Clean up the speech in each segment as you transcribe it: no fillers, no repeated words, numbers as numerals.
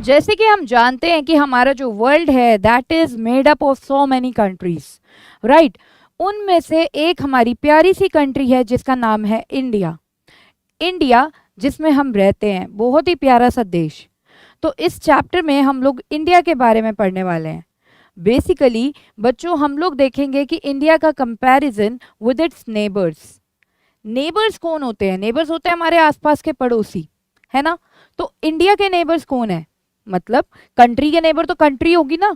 जैसे कि हम जानते हैं कि हमारा जो वर्ल्ड है that is made up of so many countries, right. उनमें से एक हमारी प्यारी सी कंट्री है जिसका नाम है इंडिया। इंडिया जिसमें हम रहते हैं, बहुत ही प्यारा सा देश। तो इस चैप्टर में हम लोग इंडिया के बारे में पढ़ने वाले हैं। बेसिकली बच्चों हम लोग देखेंगे कि इंडिया का comparison with its neighbours. Neighbours कौन होते हैं? नेबर्स होते हैं हमारे आसपास के पड़ोसी, है ना। तो इंडिया के नेबर्स कौन है? मतलब कंट्री के नेबर तो कंट्री होगी ना।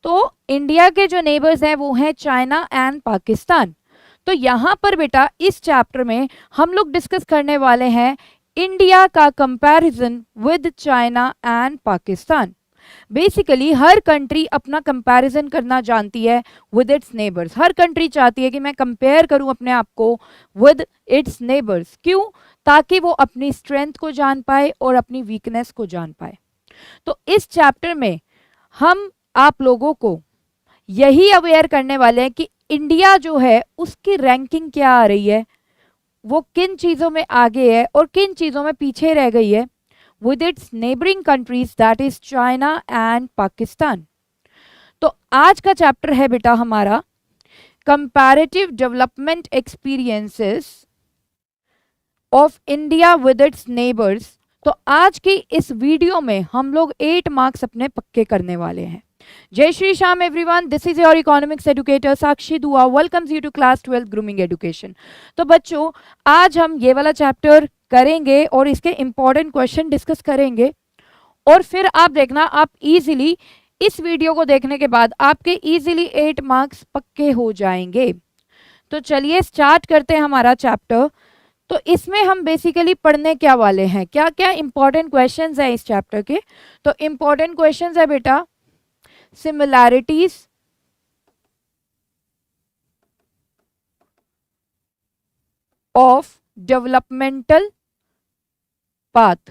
तो इंडिया के जो नेबर्स हैं वो हैं चाइना एंड पाकिस्तान। तो यहाँ पर बेटा इस चैप्टर में हम लोग डिस्कस करने वाले हैं इंडिया का comparison with China and Pakistan. Basically her country अपना कंपैरिजन करना जानती है with its neighbours. Her country चाहती है कि मैं कंपेयर करूं अपने आप को विद इट्स नेबर्स। क्यों? ताकि वो अपनी स्ट्रेंथ को जान पाए और अपनी वीकनेस को जान पाए। तो इस चैप्टर में हम आप लोगों को यही अवेयर करने वाले हैं कि इंडिया जो है उसकी रैंकिंग क्या आ रही है, वो किन चीज़ों में आगे है और किन चीज़ों में पीछे रह गई है with its neighboring countries that is China and Pakistan। तो आज का चैप्टर है बेटा हमारा comparative development experiences of India with its neighbours. तो आज की इस वीडियो में हम लोग 8 मार्क्स अपने पक्के करने वाले हैं। जय Shri Shyam everyone, this is your economics educator Sakshi Dua welcomes you to class 12 grooming education. तो बच्चों आज हम ये वाला चैप्टर करेंगे और इसके इंपॉर्टेंट क्वेश्चन डिस्कस करेंगे और फिर आप देखना आप इजीली इस वीडियो को देखने के बाद आपके इजीली 8 मार्क्स पक्के हो जाएंगे। तो चलिए स्टार्ट करते हैं हमारा चैप्टर। तो इसमें हम बेसिकली पढ़ने क्या वाले हैं, क्या क्या इंपॉर्टेंट क्वेश्चंस हैं इस चैप्टर के। तो इंपॉर्टेंट क्वेश्चंस है बेटा similarities of developmental path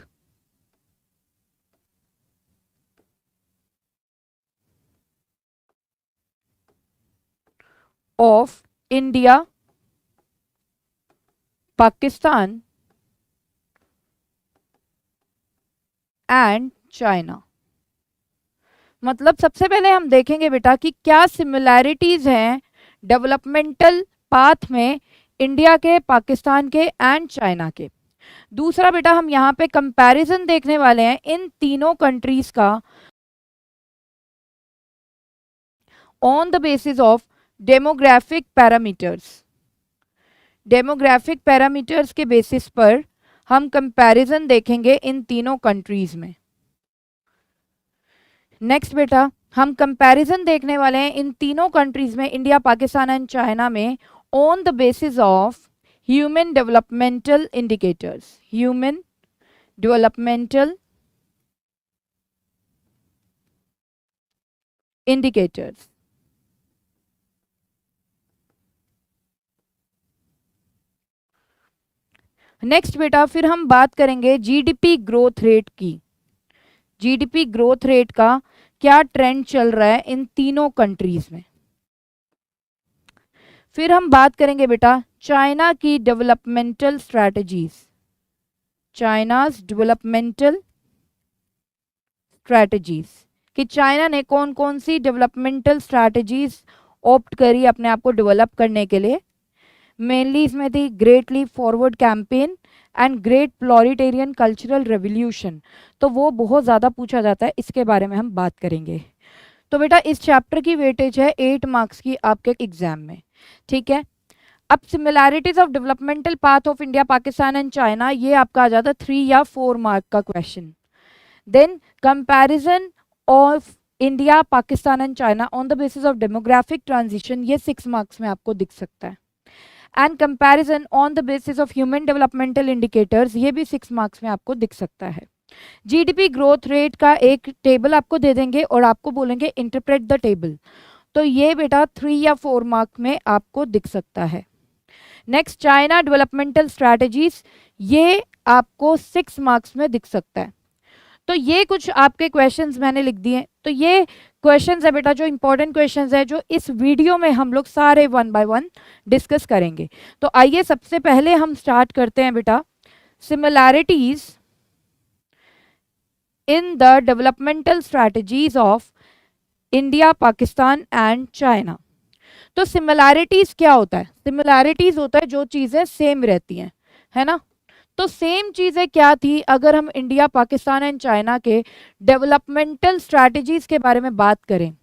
of India, Pakistan and China। मतलब सबसे पहले हम देखेंगे बेटा कि क्या सिमिलैरिटीज हैं डेवलपमेंटल पाथ में इंडिया के, पाकिस्तान के एंड चाइना के। दूसरा बेटा हम यहाँ पे कंपैरिजन देखने वाले हैं इन तीनों कंट्रीज का on the basis of demographic parameters. Demographic parameters के बेसिस पर हम कंपैरिजन देखेंगे इन तीनों कंट्रीज में। नेक्स्ट बेटा हम कंपैरिजन देखने वाले हैं इन तीनों कंट्रीज में, इंडिया, पाकिस्तान एंड चाइना में, on the basis of human developmental indicators। human developmental indicators। Next बेटा फिर हम बात करेंगे जीडीपी ग्रोथ रेट की। जीडीपी ग्रोथ रेट का क्या ट्रेंड चल रहा है इन तीनों कंट्रीज में। फिर हम बात करेंगे बेटा चाइना की developmental strategies. China's developmental strategies कि चाइना ने कौन कौन सी डेवलपमेंटल स्ट्रैटेजीज ऑप्ट करी अपने आप को डेवलप करने के लिए। मेनली इसमें थी great leap forward campaign and great proletarian cultural revolution. तो वो बहुत ज़्यादा पूछा जाता है, इसके बारे में हम बात करेंगे। तो बेटा इस चैप्टर की वेटेज है 8 मार्क्स की आपके एग्जाम में, ठीक है। अब similarities of developmental path of India, Pakistan and China, ये आपका आ जाता है 3 या 4 मार्क का question. Then comparison of India, Pakistan and China on the basis of demographic transition, ये 6 मार्क्स में आपको दिख सकता है। And comparison on the basis of human developmental indicators, ये भी 6 मार्क्स में आपको दिख सकता है। जीडीपी ग्रोथ रेट का एक टेबल आपको दे देंगे और आपको बोलेंगे इंटरप्रेट द टेबल। तो ये बेटा 3 या 4 मार्क में आपको दिख सकता है। नेक्स्ट चाइना डेवलपमेंटल स्ट्रैटेजीज, ये आपको 6 मार्क्स में दिख सकता है। तो ये कुछ आपके क्वेश्चंस मैंने लिख दिए। तो ये क्वेश्चंस है बेटा जो इंपॉर्टेंट क्वेश्चंस है जो इस वीडियो में हम लोग सारे 1 बाय 1 डिस्कस करेंगे। तो आइए सबसे पहले हम स्टार्ट करते हैं बेटा similarities in the developmental strategies of India, Pakistan and China. तो सिमिलैरिटीज क्या होता है? सिमिलैरिटीज होता है जो चीजें सेम रहती हैं, है ना। तो सेम चीजें क्या थी? अगर हम इंडिया, पाकिस्तान एंड चाइना के डेवलपमेंटल स्ट्रैटेजीज के बारे में बात करें,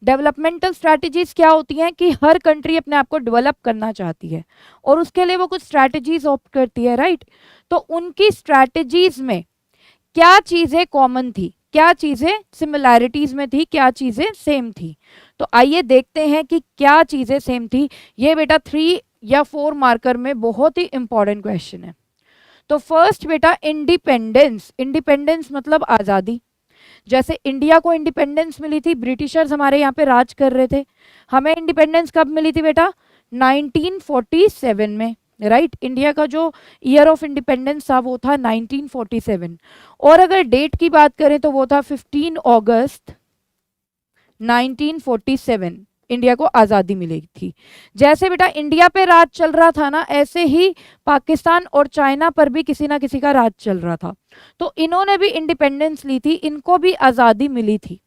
डेवलपमेंटल स्ट्रैटेजीज क्या होती हैं कि हर कंट्री अपने आप को डेवलप करना चाहती है और उसके लिए वो कुछ स्ट्रैटेजीज ऑप्ट करती है, राइट। तो उनकी स्ट्रैटेजीज में क्या चीजें कॉमन थी, क्या चीजें सिमिलैरिटीज में थी, क्या चीजें सेम थी। तो आइए देखते हैं कि क्या चीजें सेम थी। ये बेटा 3 या 4 मार्कर में बहुत ही इंपॉर्टेंट क्वेश्चन है। तो फर्स्ट बेटा इंडिपेंडेंस, इंडिपेंडेंस मतलब आज़ादी। जैसे इंडिया को इंडिपेंडेंस मिली थी, ब्रिटिशर्स हमारे यहाँ पे राज कर रहे थे। हमें इंडिपेंडेंस कब मिली थी बेटा? 1947 में, राइट। इंडिया का जो ईयर ऑफ इंडिपेंडेंस था वो था 1947। और अगर डेट की बात करें तो वो था 15 अगस्त 1947, इंडिया को आज़ादी मिली थी। जैसे बेटा इंडिया पे राज चल रहा था ना, ऐसे ही पाकिस्तान और चाइना पर भी किसी ना किसी का राज चल रहा था। तो इन्होंने भी इंडिपेंडेंस ली थी, इनको भी आज़ादी मिली थी।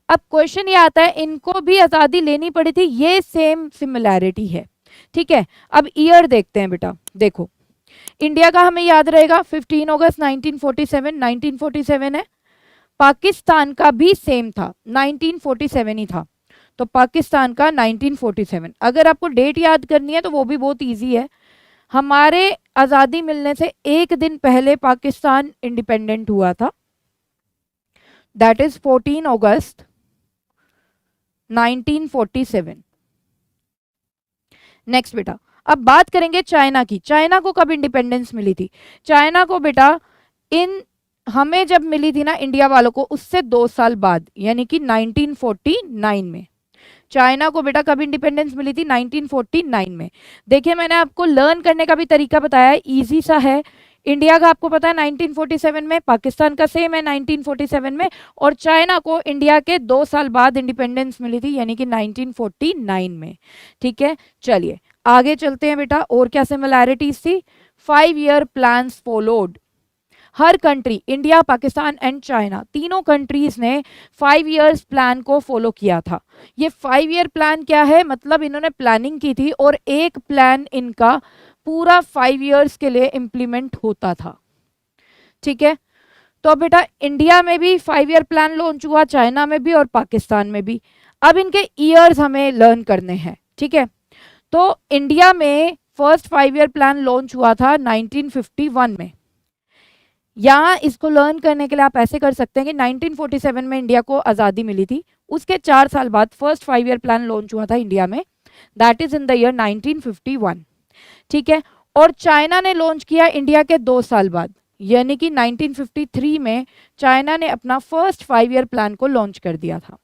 अब क्वेश्चन ये आता है, इनको भी आज़ादी लेनी पड़ी थी, ये सेम सिमिलैरिटी है, ठीक है। अब ईयर देखते हैं बेटा। देखो इंडिया का हमें याद रहेगा 15 अगस्त 1947, 1947 है। पाकिस्तान का भी सेम था, 1947 ही था। तो पाकिस्तान का 1947। अगर आपको डेट याद करनी है तो वो भी बहुत इजी है। हमारे आज़ादी मिलने से एक दिन पहले पाकिस्तान इंडिपेंडेंट हुआ था, दैट इज 14 अगस्त 1947। नेक्स्ट बेटा अब बात करेंगे चाइना की। चाइना को कब इंडिपेंडेंस मिली थी? चाइना को बेटा हमें जब मिली थी ना इंडिया वालों को, उससे 2 साल बाद, यानी कि 1949 में। चाइना को बेटा कब इंडिपेंडेंस मिली थी? 1949 में। देखिए मैंने आपको लर्न करने का भी तरीका बताया है, इजी सा है। इंडिया का आपको पता है 1947 में, पाकिस्तान का सेम है 1947 में, और चाइना को इंडिया के 2 साल बाद इंडिपेंडेंस मिली थी, यानी कि 1949 में, ठीक है। चलिए आगे चलते हैं बेटा, और क्या सिमिलैरिटीज थी? 5 year plans followed. Her country, India, Pakistan and China, तीनों कंट्रीज ने 5 ईयर्स प्लान को फॉलो किया था। ये 5 ईयर प्लान क्या है? मतलब इन्होंने प्लानिंग की थी और एक प्लान इनका पूरा 5 ईयर्स के लिए इम्प्लीमेंट होता था, ठीक है। तो अब बेटा इंडिया में भी 5 ईयर प्लान लॉन्च हुआ, चाइना में भी और पाकिस्तान में भी। अब इनके ईयर्स हमें लर्न करने हैं, ठीक है। तो इंडिया में फर्स्ट 5 ईयर प्लान लॉन्च हुआ था 1951 में। यहाँ इसको लर्न करने के लिए आप ऐसे कर सकते हैं कि 1947 में इंडिया को आज़ादी मिली थी, उसके 4 साल बाद फर्स्ट 5 ईयर प्लान लॉन्च हुआ था इंडिया में, that is in the year 1951, ठीक है। और चाइना ने लॉन्च किया इंडिया के 2 साल बाद, यानी कि 1953 में चाइना ने अपना फर्स्ट 5 ईयर प्लान को लॉन्च कर दिया था।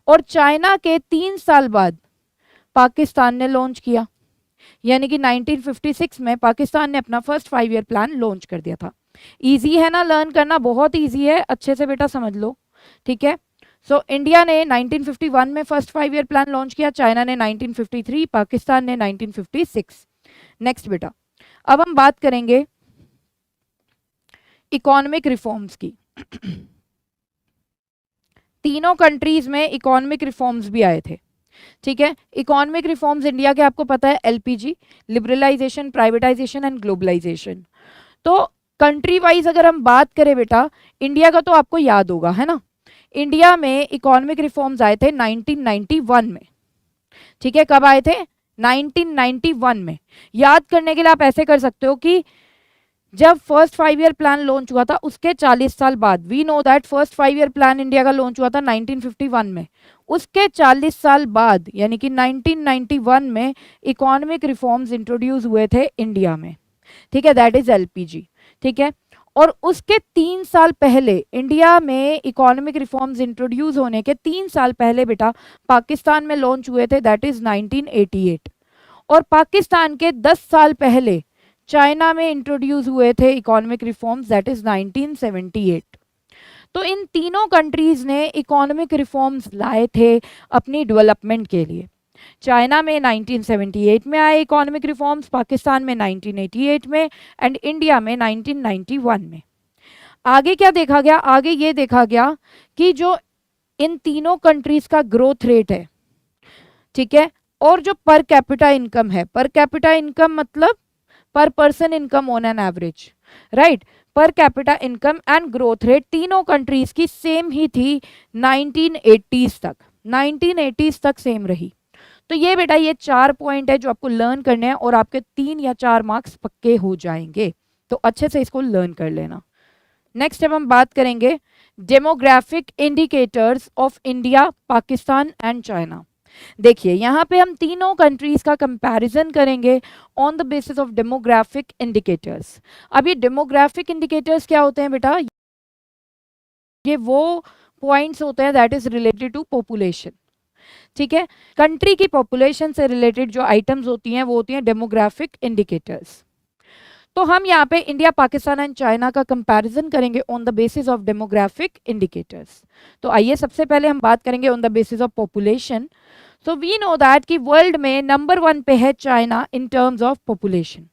और चाइना के 3 साल बाद पाकिस्तान ने लॉन्च किया, यानी कि 1956 में पाकिस्तान ने अपना फर्स्ट 5 ईयर प्लान लॉन्च कर दिया था। इजी है ना लर्न करना? बहुत इजी है, अच्छे से बेटा समझ लो, ठीक है। सो इंडिया ने 1951 में फर्स्ट 5 ईयर प्लान लॉन्च किया, चाइना ने 1953, पाकिस्तान ने 1956। नेक्स्ट बेटा अब हम बात करेंगे इकोनॉमिक रिफॉर्म्स की। तीनों कंट्रीज में इकोनॉमिक रिफॉर्म्स भी आए थे, ठीक है। इकोनॉमिक रिफॉर्म्स इंडिया के आपको पता है, LPG, liberalisation, privatisation and globalisation. तो कंट्री वाइज अगर हम बात करें बेटा, इंडिया का तो आपको याद होगा, है ना। इंडिया में इकोनॉमिक रिफॉर्म्स आए थे 1991 में, ठीक है। कब आए थे? 1991 में। याद करने के लिए आप ऐसे कर सकते हो कि जब फर्स्ट 5 ईयर प्लान लॉन्च हुआ था उसके 40 साल बाद, we know that first 5 year plan India का लॉन्च हुआ था 1951 में, उसके 40 साल बाद यानी कि 1991 में इकोनॉमिक रिफॉर्म्स इंट्रोड्यूस हुए थे इंडिया में, ठीक है, दैट इज एलपीजी, ठीक है। और उसके 3 साल पहले इंडिया में इकोनॉमिक रिफॉर्म्स इंट्रोड्यूस होने के 3 साल पहले बेटा पाकिस्तान में लॉन्च हुए थे, दैट इज 1988। और पाकिस्तान के 10 साल पहले चाइना में इंट्रोड्यूस हुए थे इकोनॉमिक रिफॉर्म्स, दैट इज 1978। तो इन तीनों कंट्रीज ने इकोनॉमिक रिफॉर्म्स लाए थे अपनी डेवलपमेंट के लिए। चाइना में 1978 में आए इकोनॉमिक रिफॉर्म्स, पाकिस्तान में 1988 में एंड इंडिया में 1991 में। आगे क्या देखा गया, आगे ये देखा गया कि जो इन तीनों कंट्रीज का ग्रोथ रेट है, ठीक है, और जो पर कैपिटा इनकम है, पर कैपिटा इनकम मतलब पर person income on an average, right, per capita income and growth rate तीनों कंट्रीज की सेम ही थी 1980s तक, 1980s तक सेम रही। तो ये बेटा ये 4 पॉइंट है जो आपको लर्न करने हैं और आपके 3 या 4 मार्क्स पक्के हो जाएंगे, तो अच्छे से इसको लर्न कर लेना। नेक्स्ट अब हम बात करेंगे demographic indicators of India, Pakistan and China. देखिए यहाँ पे हम तीनों कंट्रीज का कंपैरिजन करेंगे on the basis of demographic indicators. अब ये डेमोग्राफिक इंडिकेटर्स क्या होते हैं बेटा, ये वो पॉइंट्स होते हैं that is related to population, ठीक है, कंट्री की पॉपुलेशन से रिलेटेड जो आइटम्स होती हैं वो होती हैं डेमोग्राफिक इंडिकेटर्स। तो हम यहाँ पे इंडिया, पाकिस्तान एंड चाइना का कंपैरिजन करेंगे on the basis of demographic indicators. तो आइए सबसे पहले हम बात करेंगे on the basis of population. So we know that कि वर्ल्ड में नंबर 1 पे है China in terms of population,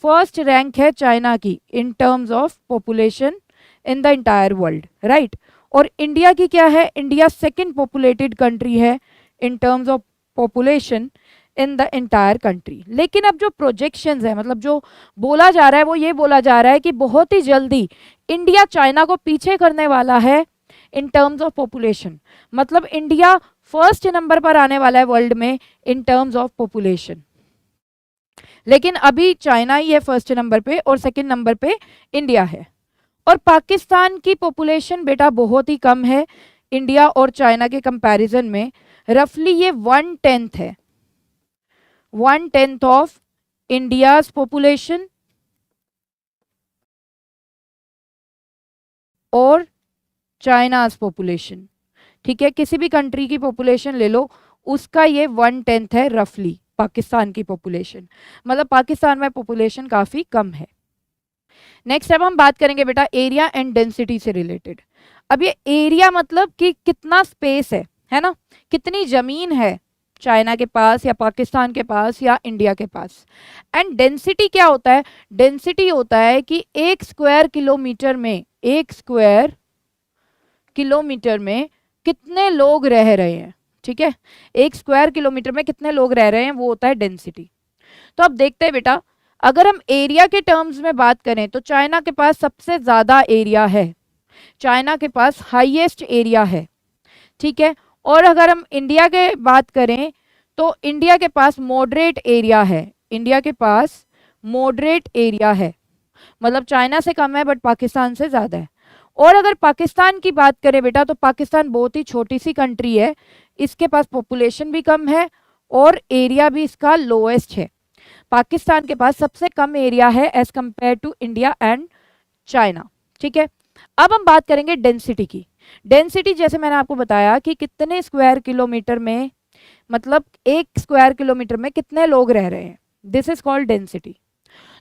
first rank है चाइना की in terms of population in the entire world, right. और इंडिया की क्या है, इंडिया सेकेंड पॉपुलेटेड कंट्री है इन terms of population in the entire country. लेकिन अब जो प्रोजेक्शंस है, मतलब जो बोला जा रहा है वो ये बोला जा रहा है कि बहुत ही जल्दी इंडिया चाइना को पीछे करने वाला है इन टर्म्स ऑफ पॉपुलेशन, मतलब इंडिया फर्स्ट नंबर पर आने वाला है वर्ल्ड में इन टर्म्स ऑफ पॉपुलेशन। लेकिन अभी चाइना ही है फर्स्ट नंबर पे और सेकंड नंबर पे इंडिया है। और पाकिस्तान की पॉपुलेशन बेटा बहुत ही कम है इंडिया और चाइना के कंपैरिजन में, रफली ये 1/10 है, 1/10 ऑफ इंडियाज पॉपुलेशन और चाइनाज पॉपुलेशन, ठीक है, किसी भी कंट्री की पॉपुलेशन ले लो उसका ये 1/10 है रफली पाकिस्तान की पॉपुलेशन, मतलब पाकिस्तान में पॉपुलेशन काफी कम है। नेक्स्ट अब हम बात करेंगे बेटा एरिया एंड डेंसिटी से रिलेटेड। अब ये एरिया मतलब कि कितना स्पेस है ना, कितनी जमीन है चाइना के पास या पाकिस्तान के पास या इंडिया के पास। एंड डेंसिटी क्या होता है, डेंसिटी होता है कि 1 स्क्वायर किलोमीटर में, 1 स्क्वायर किलोमीटर में कितने लोग रह रहे हैं, ठीक है, 1 स्क्वायर किलोमीटर में कितने लोग रह रहे हैं वो होता है डेंसिटी। तो अब देखते हैं बेटा, अगर हम एरिया के टर्म्स में बात करें तो चाइना के पास सबसे ज्यादा एरिया है, चाइना के पास हाईएस्ट एरिया है, ठीक है। और अगर हम इंडिया के बात करें तो इंडिया के पास मॉडरेट एरिया है, इंडिया के पास मॉडरेट एरिया है, मतलब चाइना से कम है बट पाकिस्तान से ज्यादा है। और अगर पाकिस्तान की बात करें बेटा तो पाकिस्तान बहुत ही छोटी सी कंट्री है, इसके पास पॉपुलेशन भी कम है और एरिया भी इसका लोएस्ट है। पाकिस्तान के पास सबसे कम एरिया है as compare to India and China, ठीक है। अब हम बात करेंगे डेंसिटी की। डेंसिटी जैसे मैंने आपको बताया कि कितने स्क्वायर किलोमीटर में, मतलब 1 स्क्वायर किलोमीटर में कितने लोग रह रहे हैं, दिस इज कॉल्ड डेंसिटी।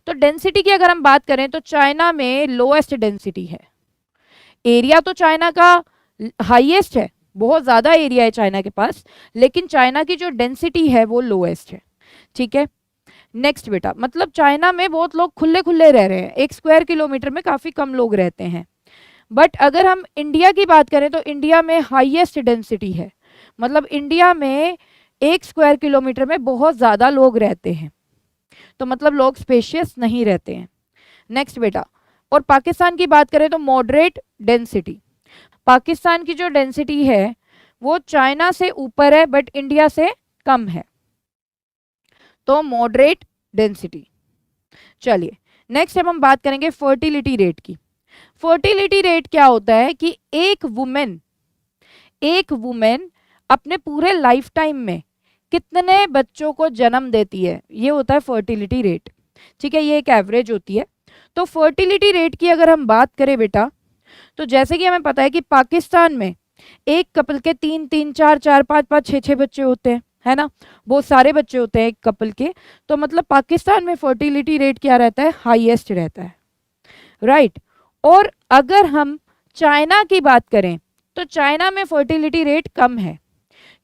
तो डेंसिटी की अगर हम बात करें तो चाइना में लोएस्ट डेंसिटी है, एरिया तो चाइना का हाईएस्ट है, बहुत ज्यादा एरिया है चाइना के पास, लेकिन चाइना की जो डेंसिटी है वो लोएस्ट है, ठीक है। नेक्स्ट बेटा, मतलब चाइना में बहुत लोग खुले खुले रह रहे हैं, 1 स्क्वायर किलोमीटर में काफी कम लोग रहते हैं। बट अगर हम इंडिया की बात करें तो इंडिया में हाईएस्ट डेंसिटी है, मतलब इंडिया में 1 स्क्वायर किलोमीटर में बहुत ज्यादा लोग रहते हैं, तो मतलब लोग स्पेशियस नहीं रहते हैं। नेक्स्ट बेटा, और पाकिस्तान की बात करें तो मॉडरेट डेंसिटी, पाकिस्तान की जो डेंसिटी है वो चाइना से ऊपर है बट इंडिया से कम है, तो मॉडरेट डेंसिटी। चलिए नेक्स्ट अब हम बात करेंगे फर्टिलिटी रेट की। फर्टिलिटी रेट क्या होता है कि एक वुमेन अपने पूरे लाइफ टाइम में कितने बच्चों को जन्म देती है, ये होता है फर्टिलिटी रेट, ठीक है, ये एक एवरेज होती है। तो फर्टिलिटी रेट की अगर हम बात करें बेटा तो जैसे कि हमें पता है कि पाकिस्तान में एक कपल के 3 4 4 5 5 6 6 बच्चे होते हैं, है ना, बहुत सारे बच्चे होते हैं एक कपल के, तो मतलब पाकिस्तान में फर्टिलिटी रेट क्या रहता है, हाईएस्ट रहता है, राइट। और अगर हम चाइना की बात करें तो चाइना में फर्टिलिटी रेट कम है।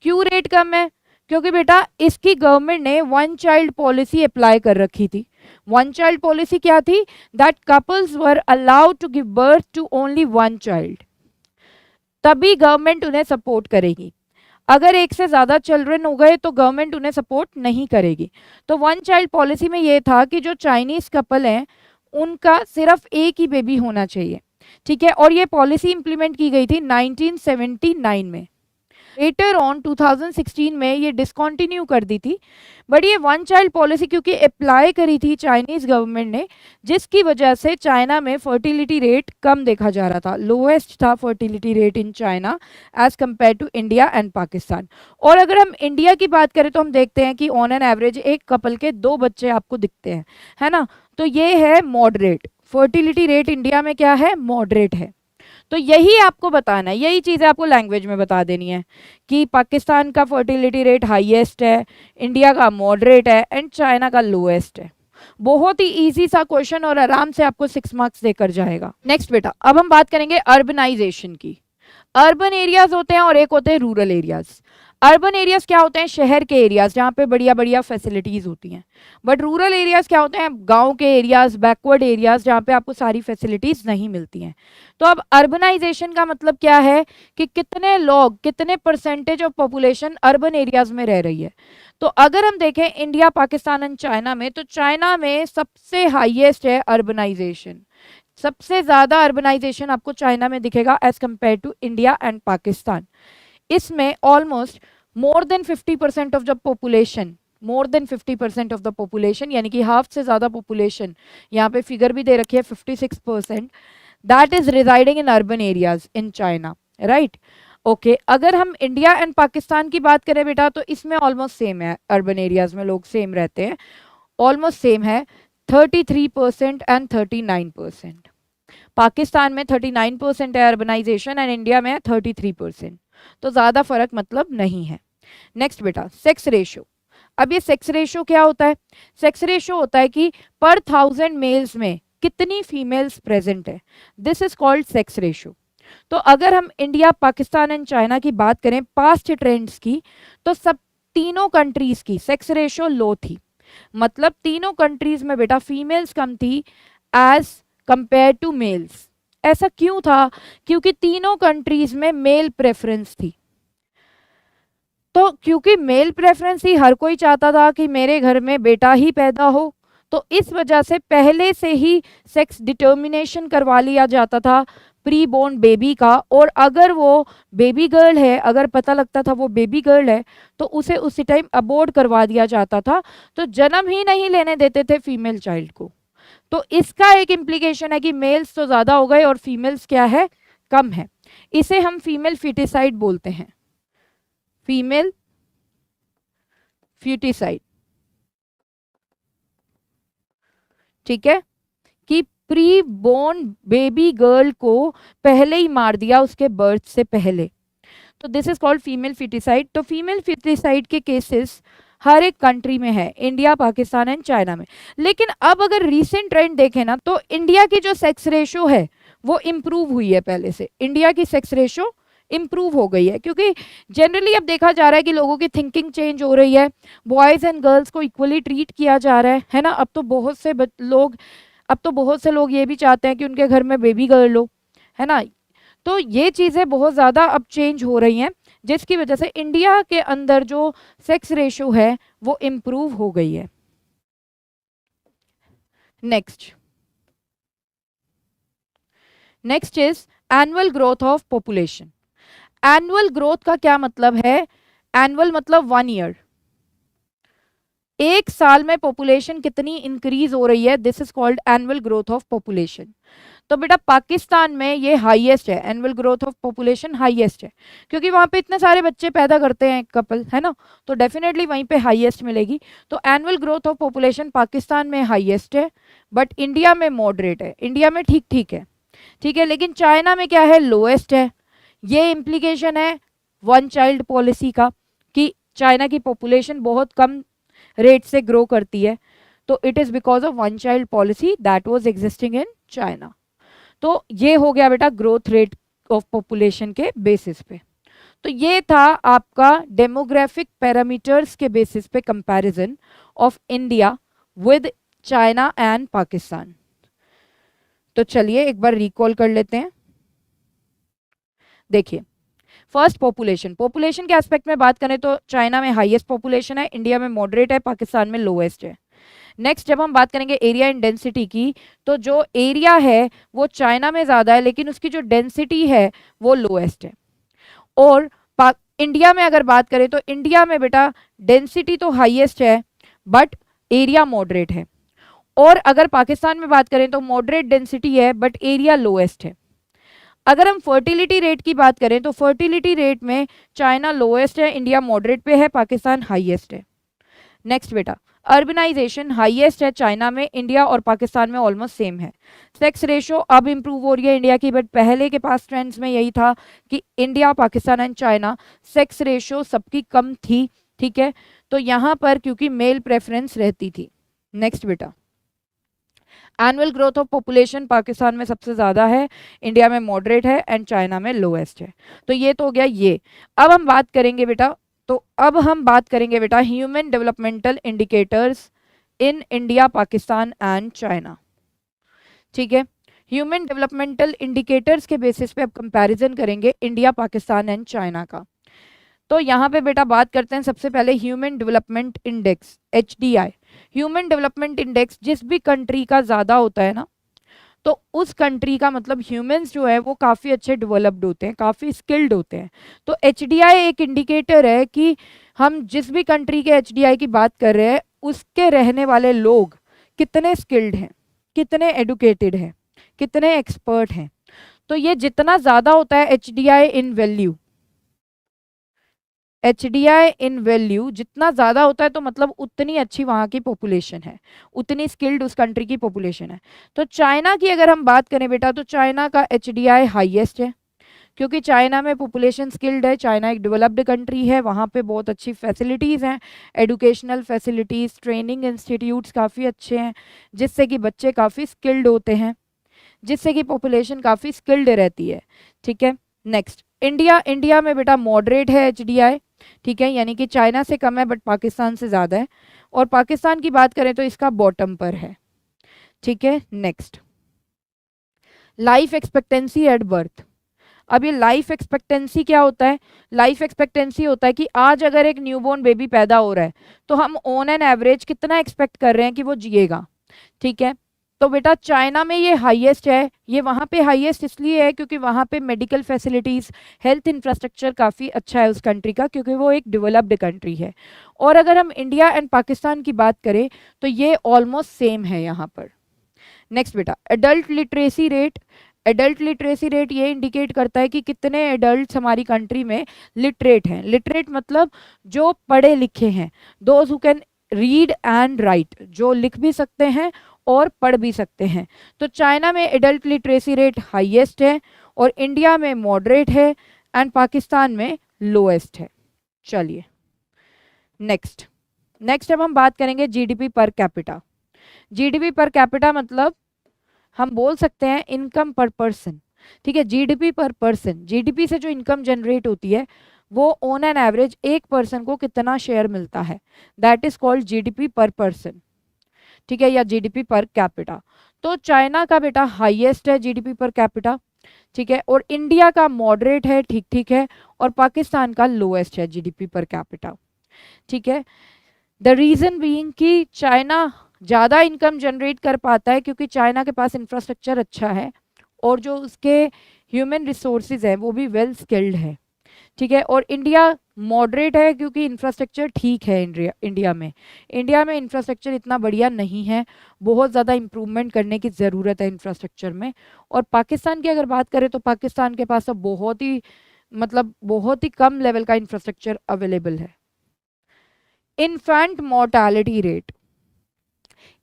क्यों रेट कम है, क्योंकि बेटा इसकी गवर्नमेंट ने 1 चाइल्ड पॉलिसी अप्लाई कर रखी थी, वन चाइल्ड पॉलिसी क्या थी? That couples were allowed to give birth to only one child, तभी गवर्नमेंट उन्हें सपोर्ट करेगी। अगर एक से ज्यादा चिल्ड्रन हो गए तो गवर्नमेंट उन्हें सपोर्ट नहीं करेगी। तो वन चाइल्ड पॉलिसी में ये था कि जो चाइनीज कपल हैं उनका सिर्फ एक ही बेबी होना चाहिए, ठीक है। और ये पॉलिसी इंप्लीमेंट की गई थी 1979 में। लेटर ऑन 2016 में ये डिसकंटिन्यू कर दी थी। बट ये वन चाइल्ड पॉलिसी क्योंकि अप्लाई करी थी चाइनीज गवर्नमेंट ने, जिसकी वजह से चाइना में फर्टिलिटी रेट कम देखा जा रहा था, लोएस्ट था fertility rate in China as compare to India and Pakistan. और अगर हम इंडिया की बात करें तो हम देखते हैं कि ऑन एन एवरेज एक कपल के 2 बच्चे आपको दिखते हैं, है ना। तो ये है मॉडरेट फर्टिलिटी रेट, इंडिया में क्या है? मॉडरेट है। तो यही आपको बताना है, यही चीज़ें आपको लैंग्वेज में बता देनी है कि पाकिस्तान का फर्टिलिटी रेट हाईएस्ट है, इंडिया का मॉडरेट है एंड चाइना का लोएस्ट है। बहुत ही इजी सा क्वेश्चन और आराम से आपको 6 मार्क्स देकर जाएगा। नेक्स्ट बेटा, अब हम बात करेंगे अर्बनाइजेशन की। अर्बन एरियाज होते हैं और एक होते हैं रूरल एरियाज। अर्बन एरियाज क्या होते हैं? शहर के एरियाज जहाँ पे बढ़िया बढ़िया फैसिलिटीज होती हैं। बट रूरल एरियाज क्या होते हैं? गांव के एरियाज, बैकवर्ड एरियाज जहाँ पे आपको सारी फैसिलिटीज नहीं मिलती हैं। तो अब अर्बनाइजेशन का मतलब क्या है कि कितने लोग, कितने percentage of population urban areas में रह रही है। तो अगर हम देखें इंडिया, पाकिस्तान एंड चाइना में, तो चाइना में सबसे हाईएस्ट है अर्बनाइजेशन, सबसे ज्यादा अर्बनाइजेशन आपको चाइना में दिखेगा as compare to India and Pakistan. इसमें almost more than 50% of the population, more than 50% of the population यानी कि हाफ से ज्यादा पॉपुलेशन, यहाँ पे फिगर भी दे रखी है 56%, that is residing in urban areas in China, right. Okay, अगर हम इंडिया एंड पाकिस्तान की बात करें बेटा तो इसमें ऑलमोस्ट सेम है, अर्बन एरियाज में लोग सेम रहते हैं, ऑलमोस्ट सेम है, 33% एंड 39%। पाकिस्तान में 39% है अर्बनाइजेशन एंड इंडिया में है 33%, तो ज़्यादा फर्क मतलब नहीं है। नेक्स्ट बेटा, सेक्स रेशो। अब ये सेक्स रेशो क्या होता है? सेक्स रेशो होता है कि पर 1000 मेल्स में कितनी फीमेल्स प्रेजेंट है, this is called sex ratio. तो अगर हम इंडिया, पाकिस्तान एंड चाइना की बात करें पास्ट ट्रेंड्स की, तो सब तीनों कंट्रीज की सेक्स रेशो लो थी, मतलब तीनों कंट्रीज में बेटा फीमेल्स कम थी एज कंपेयर टू मेल्स। ऐसा क्यों था? क्योंकि तीनों कंट्रीज में मेल प्रेफरेंस थी। तो क्योंकि मेल प्रेफरेंस ही, हर कोई चाहता था कि मेरे घर में बेटा ही पैदा हो, तो इस वजह से पहले से ही सेक्स डिटर्मिनेशन करवा लिया जाता था प्री बोर्न बेबी का। और अगर वो बेबी गर्ल है, अगर पता लगता था वो बेबी गर्ल है, तो उसे उसी टाइम अबॉर्ट करवा दिया जाता था, तो जन्म ही नहीं लेने देते थे फीमेल चाइल्ड को। तो इसका एक इम्प्लीकेशन है कि मेल्स तो ज़्यादा हो गए और फीमेल्स क्या है? कम है। इसे हम फीमेल फिटिसाइड बोलते हैं, फीमेल फिटिसाइड, ठीक है, कि प्री बोर्न बेबी गर्ल को पहले ही मार दिया उसके बर्थ से पहले, तो this is called female foeticide. तो फीमेल फिटिसाइड के केसेस हर एक कंट्री में है, इंडिया, पाकिस्तान एंड चाइना में। लेकिन अब अगर रीसेंट ट्रेंड देखें ना, तो इंडिया की जो सेक्स रेशो है वो इम्प्रूव हुई है, पहले से इंडिया की सेक्स रेशो इम्प्रूव हो गई है, क्योंकि जनरली अब देखा जा रहा है कि लोगों की थिंकिंग चेंज हो रही है, बॉयज़ एंड गर्ल्स को इक्वली ट्रीट किया जा रहा है ना। अब तो बहुत से लोग ये भी चाहते हैं कि उनके घर में बेबी गर्ल हो, है ना। तो ये चीज़ें बहुत ज़्यादा अब चेंज हो रही हैं, जिसकी वजह से इंडिया के अंदर जो सेक्स रेशो है वो इम्प्रूव हो गई है। Next is annual growth of population. Annual growth का क्या मतलब है? एनुअल मतलब 1 ईयर, एक साल में पॉपुलेशन कितनी इंक्रीज हो रही है, this is called annual growth of population. तो बेटा पाकिस्तान में ये हाईएस्ट है, annual growth of population highest है, क्योंकि वहाँ पे इतने सारे बच्चे पैदा करते हैं कपल, है ना, तो डेफिनेटली वहीं पे हाईएस्ट मिलेगी। तो annual growth of population Pakistan में हाईएस्ट है, बट इंडिया में मॉडरेट है, इंडिया में ठीक ठीक है, ठीक है, लेकिन चाइना में क्या है? लोएस्ट है। ये इम्प्लीकेशन है वन चाइल्ड पॉलिसी का कि चाइना की पॉपुलेशन बहुत कम रेट से ग्रो करती है, तो it is because of one child policy that was existing in China. तो ये हो गया बेटा ग्रोथ रेट ऑफ पॉपुलेशन के बेसिस पे। तो ये था आपका डेमोग्राफिक पैरामीटर्स के बेसिस पे comparison of India with China and Pakistan. तो चलिए एक बार रिकॉल कर लेते हैं। देखिए, फर्स्ट पॉपुलेशन, पॉपुलेशन के एस्पेक्ट में बात करें तो चाइना में हाईएस्ट पॉपुलेशन है, इंडिया में मॉडरेट है, पाकिस्तान में लोएस्ट है। नेक्स्ट जब हम बात करेंगे एरिया एंड डेंसिटी की, तो जो एरिया है वो चाइना में ज़्यादा है, लेकिन उसकी जो डेंसिटी है वो लोएस्ट है। और इंडिया में अगर बात करें तो इंडिया में बेटा डेंसिटी तो हाईएस्ट है बट एरिया मॉडरेट है। और अगर पाकिस्तान में बात करें तो मॉडरेट डेंसिटी है बट एरिया लोएस्ट है। अगर हम फर्टिलिटी रेट की बात करें तो फर्टिलिटी रेट में चाइना लोएस्ट है, इंडिया मॉडरेट पे है, पाकिस्तान हाईएस्ट है। नेक्स्ट बेटा, अर्बनाइजेशन हाईएस्ट है चाइना में, इंडिया और पाकिस्तान में ऑलमोस्ट सेम है। सेक्स रेशो अब इंप्रूव हो रही है इंडिया की, बट पहले के पास ट्रेंड्स में यही था कि India, Pakistan and China sex ratio सबकी कम थी, ठीक है। तो यहाँ पर क्योंकि मेल प्रेफरेंस रहती थी। नेक्स्ट बेटा, annual growth of population Pakistan में सबसे ज़्यादा है, इंडिया में मॉडरेट है एंड चाइना में लोएस्ट है। तो ये तो हो गया ये। अब हम बात करेंगे बेटा human developmental indicators in India, Pakistan and China, ठीक है। ह्यूमन डेवलपमेंटल इंडिकेटर्स के बेसिस पे अब कंपैरिजन करेंगे इंडिया, पाकिस्तान एंड चाइना का। तो यहाँ पे बेटा बात करते हैं सबसे पहले human development index, HDI। Human development index जिस भी कंट्री का ज़्यादा होता है ना, तो उस कंट्री का मतलब ह्यूमंस जो है वो काफ़ी अच्छे डेवलप्ड होते हैं, काफ़ी स्किल्ड होते हैं। तो HDI एक इंडिकेटर है कि हम जिस भी कंट्री के HDI की बात कर रहे हैं उसके रहने वाले लोग कितने स्किल्ड हैं, कितने एडुकेटेड हैं, कितने एक्सपर्ट हैं। तो ये जितना ज़्यादा होता है HDI इन वैल्यू जितना ज़्यादा होता है तो मतलब उतनी अच्छी वहाँ की पॉपुलेशन है, उतनी स्किल्ड उस कंट्री की पॉपुलेशन है। तो चाइना की अगर हम बात करें बेटा तो चाइना का HDI हाईएस्ट है, क्योंकि चाइना में पॉपुलेशन स्किल्ड है, चाइना एक डेवलप्ड कंट्री है, वहाँ पे बहुत अच्छी फैसिलिटीज़ हैं, एजुकेशनल फैसिलिटीज़, ट्रेनिंग इंस्टीट्यूट्स काफ़ी अच्छे हैं, जिससे कि बच्चे काफ़ी स्किल्ड होते हैं, जिससे कि पॉपुलेशन काफ़ी स्किल्ड रहती है, ठीक है। नेक्स्ट, इंडिया में बेटा मॉडरेट है HDI, ठीक है, यानी कि चाइना से कम है बट पाकिस्तान से ज़्यादा है। और पाकिस्तान की बात करें तो इसका बॉटम पर है, ठीक है। Next, life expectancy at birth. अब ये लाइफ एक्सपेक्टेंसी क्या होता है? लाइफ एक्सपेक्टेंसी होता है कि आज अगर एक न्यूबॉर्न बेबी पैदा हो रहा है तो हम ऑन एन एवरेज कितना एक्सपेक्ट कर रहे हैं कि वो जिएगा, ठीक है। तो बेटा चाइना में ये हाईएस्ट है, ये वहाँ पे हाईएस्ट इसलिए है क्योंकि वहाँ पे मेडिकल फैसिलिटीज़, हेल्थ इंफ्रास्ट्रक्चर काफ़ी अच्छा है उस कंट्री का, क्योंकि वो एक डेवलप्ड कंट्री है। और अगर हम इंडिया एंड पाकिस्तान की बात करें तो ये ऑलमोस्ट सेम है यहाँ पर। नेक्स्ट बेटा, adult literacy rate. Adult literacy rate ये इंडिकेट करता है कि कितने एडल्ट्स हमारी कंट्री में लिटरेट हैं। लिटरेट मतलब जो पढ़े लिखे हैं, those who can read and right, जो लिख भी सकते हैं और पढ़ भी सकते हैं। तो चाइना में एडल्ट लिटरेसी रेट हाईएस्ट है और इंडिया में मॉडरेट है एंड पाकिस्तान में लोएस्ट है। चलिए नेक्स्ट अब हम बात करेंगे GDP per capita. GDP per capita मतलब हम बोल सकते हैं इनकम पर पर्सन, ठीक है। जीडीपी पर पर्सन, जीडीपी से जो इनकम जनरेट होती है वो ऑन एन एवरेज एक पर्सन को कितना शेयर मिलता है, दैट इज कॉल्ड जीडीपी पर पर्सन, ठीक है, या जीडीपी पर कैपिटा। तो चाइना का बेटा हाईएस्ट है जीडीपी पर कैपिटा, ठीक है, और इंडिया का मॉडरेट है, ठीक ठीक है, और पाकिस्तान का लोएस्ट है जीडीपी पर कैपिटा, ठीक है। द रीज़न बीइंग कि चाइना ज़्यादा इनकम जनरेट कर पाता है क्योंकि चाइना के पास इंफ्रास्ट्रक्चर अच्छा है और जो उसके ह्यूमन रिसोर्सेज हैं वो भी वेल स्किल्ड है, ठीक है। और इंडिया मॉडरेट है क्योंकि इंफ्रास्ट्रक्चर ठीक है इंडिया में इंफ्रास्ट्रक्चर इतना बढ़िया नहीं है, बहुत ज़्यादा इम्प्रूवमेंट करने की ज़रूरत है इंफ्रास्ट्रक्चर में। और पाकिस्तान की अगर बात करें तो पाकिस्तान के पास अब बहुत ही कम लेवल का इंफ्रास्ट्रक्चर अवेलेबल है। इन्फेंट मोर्टालिटी रेट,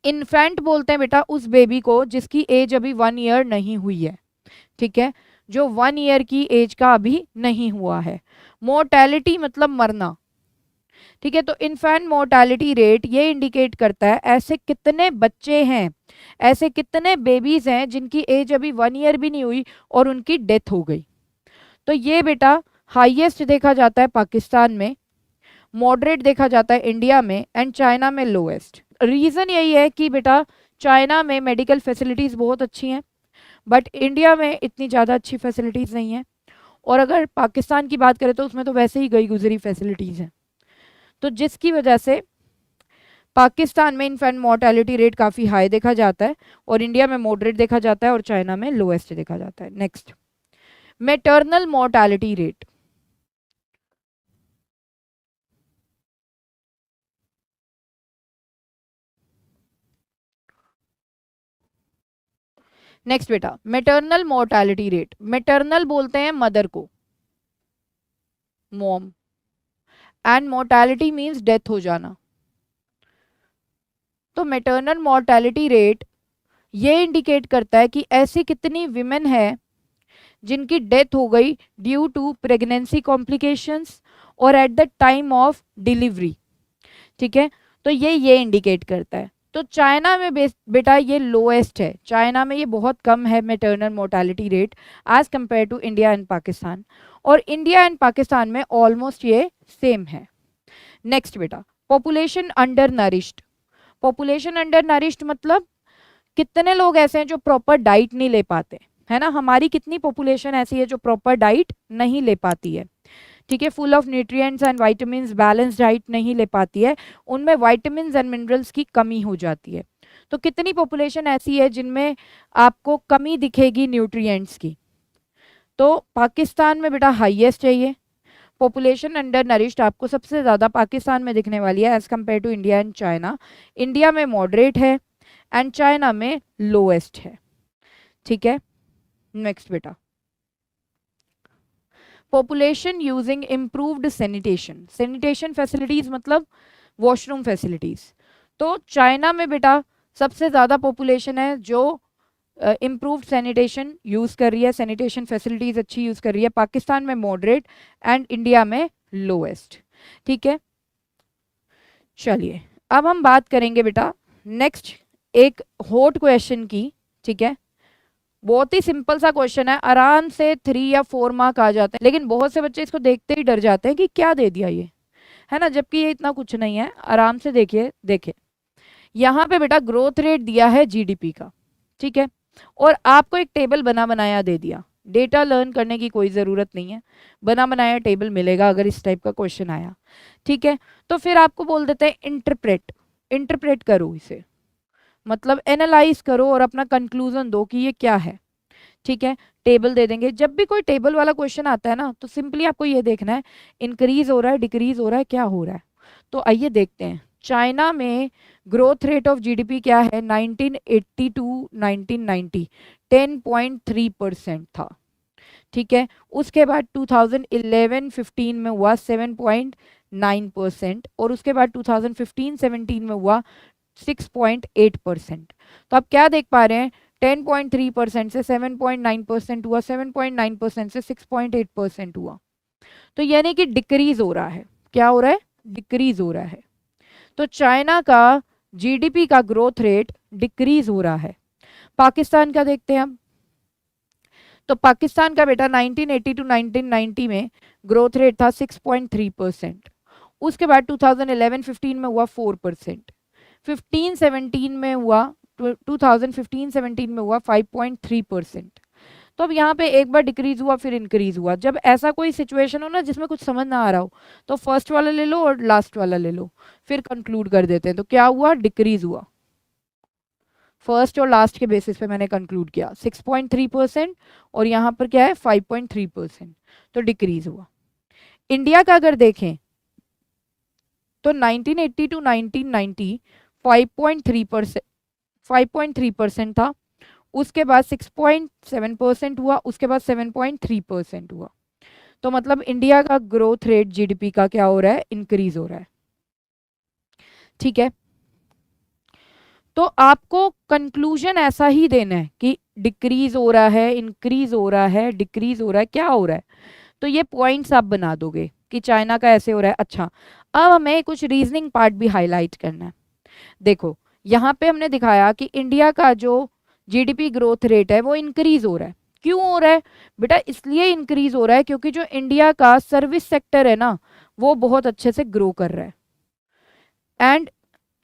इन्फेंट बोलते हैं बेटा उस बेबी को जिसकी एज अभी 1 ईयर नहीं हुई है, ठीक है, जो 1 ईयर की एज का अभी नहीं हुआ है। मोर्टेलिटी मतलब मरना, ठीक है। तो इन्फेंट मोर्टेलिटी रेट ये इंडिकेट करता है ऐसे कितने बच्चे हैं, ऐसे कितने बेबीज हैं जिनकी एज अभी 1 ईयर भी नहीं हुई और उनकी डेथ हो गई। तो ये बेटा हाईएस्ट देखा जाता है पाकिस्तान में, मॉडरेट देखा जाता है इंडिया में एंड चाइना में लोएस्ट। रीज़न यही है कि बेटा चाइना में मेडिकल फैसिलिटीज़ बहुत अच्छी हैं, बट इंडिया में इतनी ज़्यादा अच्छी फैसिलिटीज़ नहीं हैं। और अगर पाकिस्तान की बात करें तो उसमें तो वैसे ही गई गुजरी फैसिलिटीज़ हैं, तो जिसकी वजह से पाकिस्तान में इन्फेंट मोर्टेलिटी रेट काफ़ी हाई देखा जाता है, और इंडिया में मॉडरेट देखा जाता है, और चाइना में लोएस्ट देखा जाता है। Next, maternal mortality rate. Next बेटा, मैटरनल मोर्टेलिटी रेट। मैटरनल बोलते हैं मदर को, mom, and mortality means death हो जाना। तो मैटरनल मोर्टेलिटी रेट ये इंडिकेट करता है कि ऐसी कितनी विमेन है जिनकी डेथ हो गई ड्यू टू प्रेगनेंसी कॉम्प्लिकेशंस और at the time of delivery. ठीक है, तो ये इंडिकेट करता है। तो चाइना में बेटा ये लोएस्ट है, चाइना में ये बहुत कम है maternal mortality rate as compare to India and Pakistan, और इंडिया एंड पाकिस्तान में ऑलमोस्ट ये सेम है। नेक्स्ट बेटा, population under nourished. Population under nourished मतलब कितने लोग ऐसे हैं जो प्रॉपर डाइट नहीं ले पाते, है ना। हमारी कितनी पॉपुलेशन ऐसी है जो प्रॉपर डाइट नहीं ले पाती है, ठीक है, full of nutrients and vitamins, balance diet नहीं ले पाती है, उनमें विटामिन्स एंड मिनरल्स की कमी हो जाती है। तो कितनी पॉपुलेशन ऐसी है जिनमें आपको कमी दिखेगी न्यूट्रिएंट्स की? तो पाकिस्तान में बेटा हाईएस्ट है ये पॉपुलेशन अंडर नरिश्ड, आपको सबसे ज़्यादा पाकिस्तान में दिखने वाली है as compare to India and China. India में मॉडरेट है एंड चाइना में लोएस्ट है। ठीक है, नेक्स्ट बेटा, population using improved sanitation. Sanitation facilities मतलब वॉशरूम फैसिलिटीज। तो चाइना में बेटा सबसे ज़्यादा पॉपुलेशन है जो इम्प्रूव्ड सैनिटेशन यूज़ कर रही है, सैनिटेशन फैसिलिटीज़ अच्छी यूज़ कर रही है। पाकिस्तान में मॉडरेट एंड इंडिया में लोएस्ट। ठीक है, चलिए अब हम बात करेंगे बेटा नेक्स्ट एक हॉट क्वेश्चन की। ठीक है, बहुत ही सिंपल सा क्वेश्चन है, आराम से 3 या 4 मार्क आ जाते हैं, लेकिन बहुत से बच्चे इसको देखते ही डर जाते हैं कि क्या दे दिया ये, है ना, जबकि ये इतना कुछ नहीं है। आराम से देखिए, देखे यहाँ पे बेटा ग्रोथ रेट दिया है जीडीपी का, ठीक है, और आपको एक टेबल बना बनाया दे दिया। डेटा लर्न करने की कोई ज़रूरत नहीं है, बना बनाया टेबल मिलेगा अगर इस टाइप का क्वेश्चन आया। ठीक है, तो फिर आपको बोल देते हैं इंटरप्रेट। इंटरप्रेट करो इसे, मतलब एनालाइज करो और अपना कंक्लूजन दो कि ये क्या है। ठीक है, टेबल दे देंगे। जब भी कोई टेबल वाला क्वेश्चन आता है ना, तो सिंपली आपको ये देखना है इंक्रीज हो रहा है, डिक्रीज हो रहा है, क्या हो रहा है। तो आइए देखते हैं चाइना में ग्रोथ रेट ऑफ जीडीपी क्या है 1980 टू 1990, 10.3% था। ठीक है, उसके बाद 2011-15 में हुआ 7.9%, और उसके बाद 2015-17 में हुआ 6.8%। तो आप क्या देख पा रहे हैं, 10.3% से 7.9% हुआ, 7.9% से 6.8% हुआ। तो यानी कि डिक्रीज हो रहा है। क्या हो रहा है? डिक्रीज हो रहा है। तो चाइना का जीडीपी का ग्रोथ रेट डिक्रीज हो रहा है। पाकिस्तान का देखते हैं हम। तो पाकिस्तान का बेटा 1980 टू 1990 में ग्रोथ रेट था 6.3%। उसके बाद 2011-15 में हुआ 4%, 15-17 में हुआ 2015-17 में हुआ 5.3%। तो अब यहाँ पे एक बार डिक्रीज हुआ फिर इंक्रीज हुआ। जब ऐसा कोई सिचुएशन हो ना जिसमें कुछ समझ ना आ रहा हो, तो फर्स्ट वाला ले लो और लास्ट वाला ले लो, फिर कंक्लूड कर देते हैं। तो क्या हुआ? डिक्रीज हुआ। फर्स्ट और लास्ट के बेसिस पे मैंने कंक्लूड किया 6.3%, और यहाँ पर क्या है 5.3%, तो डिक्रीज हुआ। इंडिया का अगर देखें तो 1980 टू 1990 5.3% था, उसके बाद 6.7% हुआ, उसके बाद 7.3% हुआ। तो मतलब इंडिया का ग्रोथ रेट जीडीपी का क्या हो रहा है? इंक्रीज हो रहा है। ठीक है, तो आपको कंक्लूजन ऐसा ही देना है कि डिक्रीज हो रहा है, इंक्रीज हो रहा है, डिक्रीज हो रहा है, क्या हो रहा है। तो ये पॉइंट्स आप बना दोगे कि चाइना का ऐसे हो रहा है। अच्छा, अब हमें कुछ रीजनिंग पार्ट भी हाईलाइट करना है। देखो यहाँ पे हमने दिखाया कि इंडिया का जो जीडीपी ग्रोथ रेट है वो इंक्रीज हो रहा है। क्यों हो रहा है बेटा? इसलिए इंक्रीज हो रहा है क्योंकि जो इंडिया का सर्विस सेक्टर है ना, वो बहुत अच्छे से ग्रो कर रहा है। एंड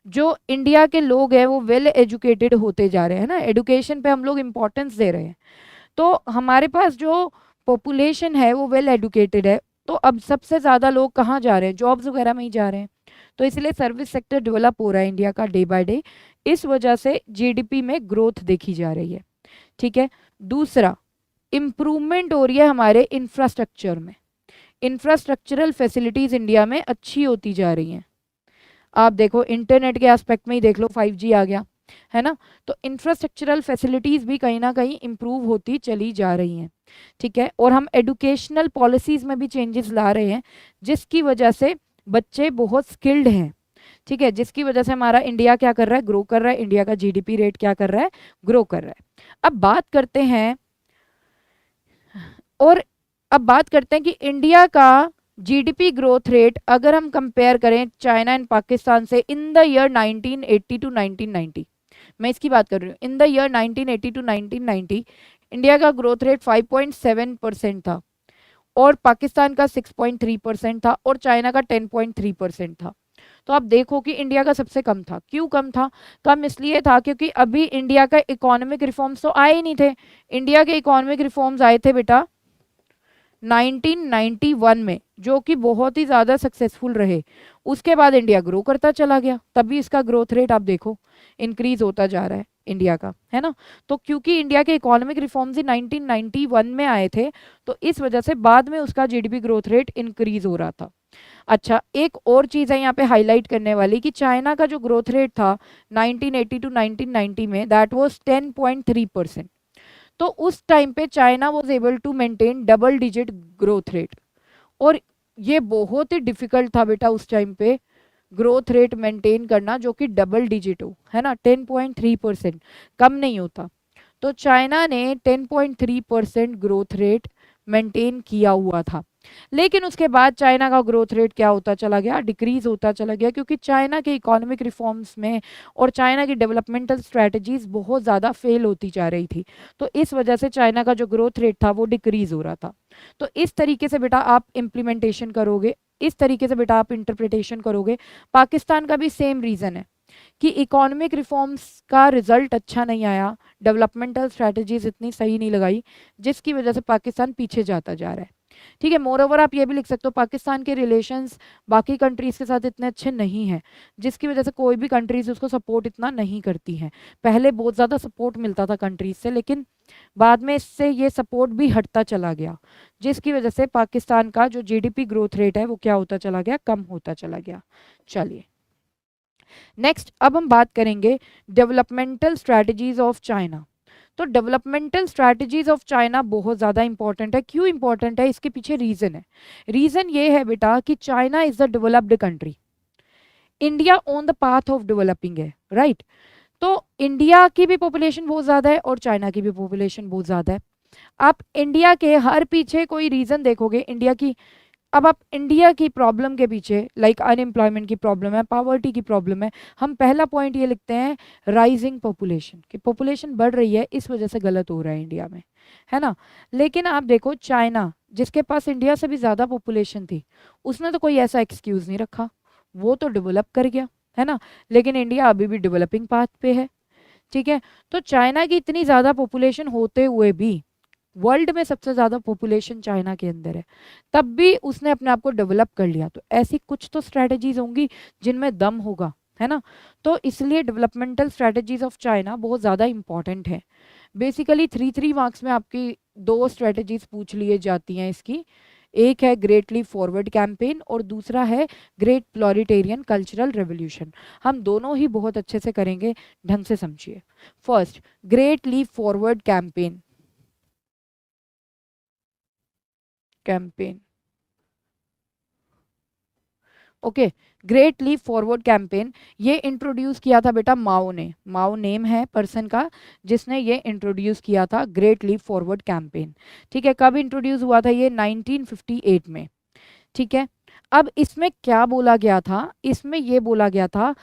जो इंडिया के लोग हैं वो वेल एजुकेटेड होते जा रहे हैं ना, एजुकेशन पे हम लोग इम्पोर्टेंस दे रहे हैं, तो हमारे पास जो पॉपुलेशन है वो वेल एजुकेटेड है, तो अब सबसे ज़्यादा लोग कहाँ जा रहे हैं, जॉब्स वगैरह में ही जा रहे हैं, तो इसलिए सर्विस सेक्टर डेवलप हो रहा है इंडिया का डे बाय डे, इस वजह से जीडीपी में ग्रोथ देखी जा रही है। ठीक है, दूसरा इम्प्रूवमेंट हो रही है हमारे इंफ्रास्ट्रक्चर में, इंफ्रास्ट्रक्चरल फैसिलिटीज़ इंडिया में अच्छी होती जा रही हैं। आप देखो इंटरनेट के एस्पेक्ट में ही देख लो, 5G आ गया है ना, तो इंफ्रास्ट्रक्चरल फैसिलिटीज़ भी कहीं ना कहीं इम्प्रूव होती चली जा रही हैं। ठीक है, और हम एडुकेशनल पॉलिसीज़ में भी चेंजेस ला रहे हैं, जिसकी वजह से बच्चे बहुत स्किल्ड हैं। ठीक है, जिसकी वजह से हमारा इंडिया क्या कर रहा है, ग्रो कर रहा है, इंडिया का जीडीपी रेट क्या कर रहा है, ग्रो कर रहा है। अब बात करते हैं, और अब बात करते हैं कि इंडिया का जीडीपी ग्रोथ रेट अगर हम कंपेयर करें चाइना एंड पाकिस्तान से इन द ईयर 1980 टू 1990, मैं इसकी बात कर रही हूँ, in the year 1980 to 1990 India का ग्रोथ रेट 5.7% था, और पाकिस्तान का 6.3% था, और चाइना का 10.3% था। तो आप देखो कि इंडिया का सबसे कम था। क्यों कम था? कम इसलिए था क्योंकि अभी इंडिया का इकोनॉमिक रिफॉर्म्स तो आए ही नहीं थे। इंडिया के इकोनॉमिक रिफॉर्म्स आए थे बेटा 1991 में, जो कि बहुत ही ज़्यादा सक्सेसफुल रहे। उसके बाद इंडिया ग्रो करता चला गया, तभी इसका ग्रोथ रेट आप देखो इंक्रीज होता जा रहा है इंडिया का, है ना। तो क्योंकि इंडिया के इकोनॉमिक रिफॉर्म्स ही 1991 में आए थे, तो इस वजह से बाद में उसका जीडीपी ग्रोथ रेट इंक्रीज हो रहा था। अच्छा, एक और चीज़ है यहाँ पे हाईलाइट करने वाली कि चाइना का जो ग्रोथ रेट था 1980 टू 1990 में, दैट वाज 10.3%। तो उस टाइम पे China was able to maintain double digit growth rate, और ये बहुत ही डिफिकल्ट था बेटा उस टाइम पे ग्रोथ रेट मेंटेन करना जो कि डबल डिजिट हो, है ना। 10.3%, कम नहीं होता। तो चाइना ने 10.3% ग्रोथ रेट मेंटेन किया हुआ था, लेकिन उसके बाद चाइना का ग्रोथ रेट क्या होता चला गया, डिक्रीज होता चला गया, क्योंकि चाइना के इकोनॉमिक रिफॉर्म्स में और चाइना की डेवलपमेंटल स्ट्रैटेजीज बहुत ज़्यादा फेल होती जा रही थी, तो इस वजह से चाइना का जो ग्रोथ रेट था वो डिक्रीज हो रहा था। तो इस तरीके से बेटा आप इम्प्लीमेंटेशन करोगे, इस तरीके से बेटा आप इंटरप्रिटेशन करोगे। पाकिस्तान का भी सेम रीज़न है कि इकोनॉमिक रिफॉर्म्स का रिजल्ट अच्छा नहीं आया, डेवलपमेंटल स्ट्रैटेजीज इतनी सही नहीं लगाई, जिसकी वजह से पाकिस्तान पीछे जाता जा रहा है। ठीक है, मोर ओवर आप ये भी लिख सकते हो पाकिस्तान के रिलेशंस बाकी कंट्रीज के साथ इतने अच्छे नहीं हैं, जिसकी वजह से कोई भी कंट्रीज उसको सपोर्ट इतना नहीं करती हैं। पहले बहुत ज़्यादा सपोर्ट मिलता था कंट्रीज से, लेकिन बाद में इससे ये सपोर्ट भी हटता चला गया, जिसकी वजह से पाकिस्तान का जो जीडीपी ग्रोथ रेट है वो क्या होता चला गया, कम होता चला गया। चलिए नेक्स्ट, अब हम बात करेंगे डेवलपमेंटल स्ट्रैटेजीज ऑफ चाइना। तो डेवलपमेंटल स्ट्रैटेजीज ऑफ चाइना बहुत ज़्यादा इंपॉर्टेंट है। क्यों इंपॉर्टेंट है? इसके पीछे रीज़न है। रीज़न ये है बेटा कि China is the developed country, India on the path of developing है, राइट। तो इंडिया की भी पॉपुलेशन बहुत ज़्यादा है और चाइना की भी पॉपुलेशन बहुत ज़्यादा है। आप इंडिया के हर पीछे कोई रीज़न देखोगे इंडिया की, अब आप इंडिया की प्रॉब्लम के पीछे लाइक अनएम्प्लॉयमेंट की प्रॉब्लम है, पावर्टी की प्रॉब्लम है, हम पहला पॉइंट ये लिखते हैं राइजिंग पॉपुलेशन, कि पॉपुलेशन बढ़ रही है, इस वजह से गलत हो रहा है इंडिया में, है ना। लेकिन आप देखो चाइना जिसके पास इंडिया से भी ज़्यादा पॉपुलेशन थी, उसने तो कोई ऐसा एक्सक्यूज़ नहीं रखा, वो तो डेवलप कर गया, है ना। लेकिन इंडिया अभी भी डेवलपिंग पाथ पे है। ठीक है, तो चाइना की इतनी ज़्यादा पॉपुलेशन होते हुए भी, वर्ल्ड में सबसे ज़्यादा पॉपुलेशन चाइना के अंदर है, तब भी उसने अपने आप को डेवलप कर लिया। तो ऐसी कुछ तो स्ट्रैटेजीज होंगी जिनमें दम होगा, है ना। तो इसलिए डेवलपमेंटल स्ट्रैटेजीज ऑफ चाइना बहुत ज़्यादा इंपॉर्टेंट है। बेसिकली 3 मार्क्स में आपकी 2 स्ट्रैटेजीज पूछ लिए जाती हैं इसकी, एक है ग्रेट लीप फॉरवर्ड कैंपेन और दूसरा है ग्रेट प्लोरिटेरियन कल्चरल रेवोल्यूशन। हम दोनों ही बहुत अच्छे से करेंगे, ढंग से समझिए। First, great leap forward campaign, okay, great leap forward campaign ये इंट्रोड्यूस किया था बेटा माओ ने, माओ नेम है पर्सन का जिसने ये इंट्रोड्यूस किया था ग्रेट लीप फॉरवर्ड कैंपेन। ठीक है, कब इंट्रोड्यूस हुआ था ये? 1958 में। ठीक है, अब इसमें क्या बोला गया था? इसमें ये बोला गया था,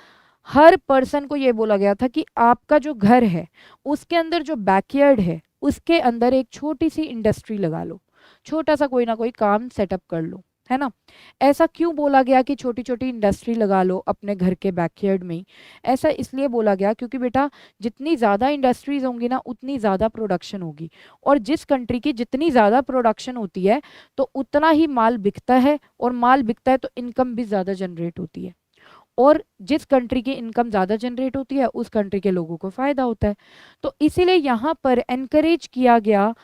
हर पर्सन को ये बोला गया था कि आपका जो घर है उसके अंदर जो बैकयार्ड है उसके अंदर एक छोटी सी इंडस्ट्री लगा लो, छोटा सा कोई ना कोई काम सेटअप कर लो। है ना। ऐसा क्यों बोला गया कि छोटी छोटी इंडस्ट्री लगा लो अपने घर के बैकयार्ड में ही? ऐसा इसलिए बोला गया क्योंकि बेटा जितनी ज़्यादा इंडस्ट्रीज होंगी ना उतनी ज़्यादा प्रोडक्शन होगी, और जिस कंट्री की जितनी ज़्यादा प्रोडक्शन होती है तो उतना ही माल बिकता है, और माल बिकता है तो इनकम भी ज़्यादा जनरेट होती है, और जिस कंट्री की इनकम ज़्यादा जनरेट होती है उस कंट्री के लोगों को फ़ायदा होता है। तो इसीलिए यहाँ पर एनकरेज किया गया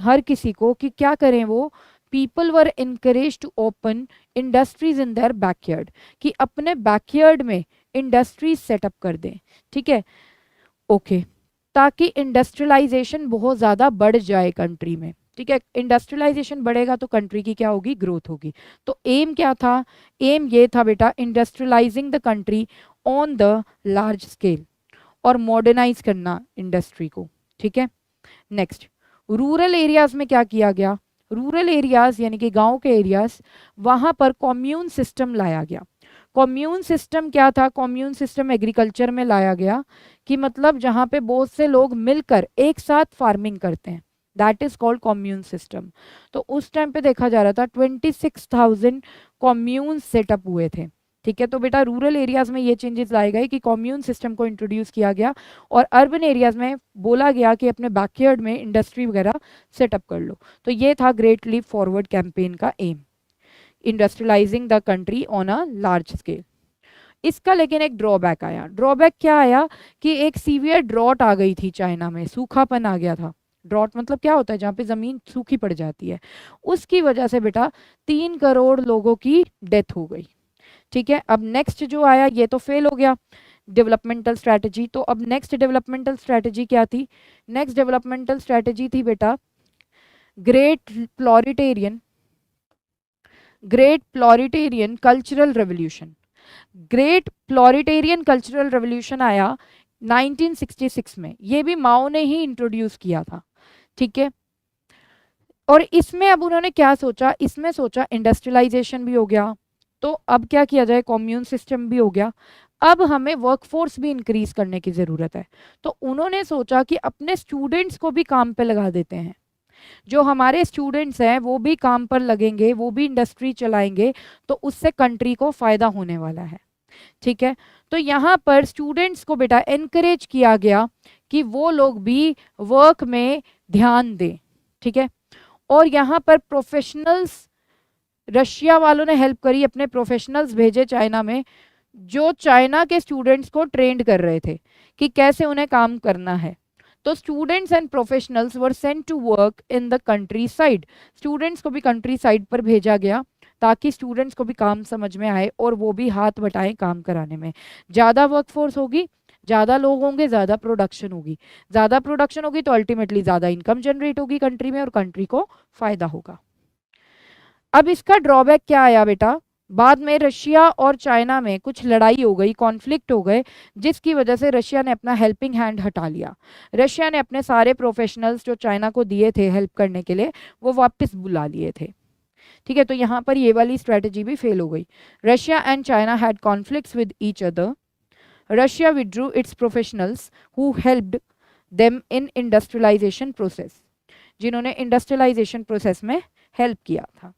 हर किसी को कि क्या करें वो, people were encourage to open industries in their backyard, कि अपने बैकयार्ड में इंडस्ट्रीज सेटअप कर दें। ठीक है, ओके, ताकि इंडस्ट्रियलाइजेशन बहुत ज़्यादा बढ़ जाए कंट्री में। ठीक है, इंडस्ट्रियलाइजेशन बढ़ेगा तो कंट्री की क्या होगी, ग्रोथ होगी। तो एम क्या था, एम ये था बेटा, industrialising the country on the large scale, और मॉडर्नाइज करना इंडस्ट्री को। ठीक है, नेक्स्ट, रूरल एरियाज में क्या किया गया, रूरल एरियाज यानी कि गांव के एरियाज, वहां पर कॉम्यून सिस्टम लाया गया। कॉम्यून सिस्टम क्या था, कॉम्यून सिस्टम एग्रीकल्चर में लाया गया, कि मतलब जहाँ पे बहुत से लोग मिलकर एक साथ फार्मिंग करते हैं, that is called commune system. तो उस टाइम पे देखा जा रहा था 26,000 कॉम्यून सेटअप हुए थे। ठीक है, तो बेटा रूरल एरियाज में ये चेंजेस लाए गए कि कॉम्यून सिस्टम को इंट्रोड्यूस किया गया, और अर्बन एरियाज में बोला गया कि अपने बैकयार्ड में इंडस्ट्री वगैरह सेटअप कर लो। तो ये था ग्रेट लीप फॉरवर्ड कैंपेन का aim, industrialising the country on a large scale. इसका लेकिन एक ड्रॉबैक आया। ड्रॉबैक क्या आया कि एक सीवियर ड्रॉट आ गई थी चाइना में, सूखापन आ गया था। ड्रॉट मतलब क्या होता है, जहाँ पे जमीन सूखी पड़ जाती है। उसकी वजह से बेटा 3 करोड़ लोगों की डेथ हो गई। ठीक है, अब नेक्स्ट जो आया ये तो फेल हो गया डेवलपमेंटल स्ट्रैटेजी। तो अब नेक्स्ट डेवलपमेंटल स्ट्रैटेजी क्या थी, नेक्स्ट डेवलपमेंटल स्ट्रैटेजी थी बेटा great proletarian cultural revolution. Great proletarian cultural revolution आया 1966 में, ये भी माओ ने ही इंट्रोड्यूस किया था। ठीक है, और इसमें अब उन्होंने क्या सोचा, इसमें सोचा इंडस्ट्रियलाइजेशन भी हो गया, तो अब क्या किया जाए, कॉम्यून सिस्टम भी हो गया, अब हमें वर्कफोर्स भी इंक्रीज करने की ज़रूरत है। तो उन्होंने सोचा कि अपने स्टूडेंट्स को भी काम पे लगा देते हैं, जो हमारे स्टूडेंट्स हैं वो भी काम पर लगेंगे, वो भी इंडस्ट्री चलाएंगे, तो उससे कंट्री को फ़ायदा होने वाला है। ठीक है, तो यहाँ पर स्टूडेंट्स को बेटा एनकरेज किया गया कि वो लोग भी वर्क में ध्यान दें। ठीक है, और यहाँ पर प्रोफेशनल्स, रशिया वालों ने हेल्प करी, अपने प्रोफेशनल्स भेजे चाइना में, जो चाइना के स्टूडेंट्स को ट्रेंड कर रहे थे कि कैसे उन्हें काम करना है। तो students and professionals were sent to work in the countryside, students को भी कंट्री साइड पर भेजा गया ताकि स्टूडेंट्स को भी काम समझ में आए और वो भी हाथ बटाएं काम कराने में। ज़्यादा वर्कफोर्स होगी, ज़्यादा लोग होंगे, ज़्यादा प्रोडक्शन होगी, ज़्यादा प्रोडक्शन होगी तो अल्टीमेटली ज़्यादा इनकम जनरेट होगी कंट्री में, और कंट्री को फ़ायदा होगा। अब इसका ड्रॉबैक क्या आया बेटा, बाद में रशिया और चाइना में कुछ लड़ाई हो गई, कॉन्फ्लिक्ट हो गए, जिसकी वजह से रशिया ने अपना हेल्पिंग हैंड हटा लिया। रशिया ने अपने सारे प्रोफेशनल्स जो चाइना को दिए थे हेल्प करने के लिए वो वापस बुला लिए थे। ठीक है, तो यहाँ पर ये वाली स्ट्रेटेजी भी फेल हो गई। Russia and China had conflicts with each other. Russia withdrew its professionals who helped them in industrialisation process, जिन्होंने इंडस्ट्रियलाइजेशन प्रोसेस में हेल्प किया था।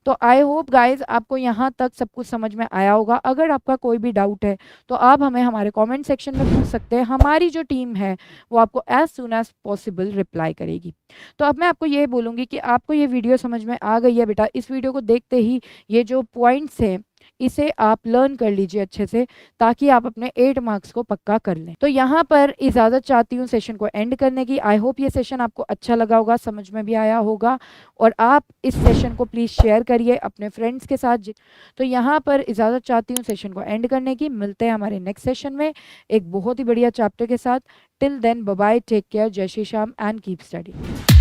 तो आई होप गाइज आपको यहाँ तक सब कुछ समझ में आया होगा। अगर आपका कोई भी डाउट है तो आप हमें हमारे कमेंट सेक्शन में पूछ सकते हैं, हमारी जो टीम है वो आपको as soon as possible reply करेगी। तो अब मैं आपको ये बोलूँगी कि आपको ये वीडियो समझ में आ गई है बेटा, इस वीडियो को देखते ही ये जो पॉइंट्स हैं इसे आप लर्न कर लीजिए अच्छे से, ताकि आप अपने 8 मार्क्स को पक्का कर लें। तो यहाँ पर इजाज़त चाहती हूँ सेशन को एंड करने की। आई होप ये सेशन आपको अच्छा लगा होगा, समझ में भी आया होगा, और आप इस सेशन को प्लीज़ शेयर करिए अपने फ्रेंड्स के साथ। तो यहाँ पर इजाज़त चाहती हूँ सेशन को एंड करने की। मिलते हैं हमारे नेक्स्ट सेशन में एक बहुत ही बढ़िया चैप्टर के साथ। Till then bye bye, take care, जय Shri Shyam and keep study.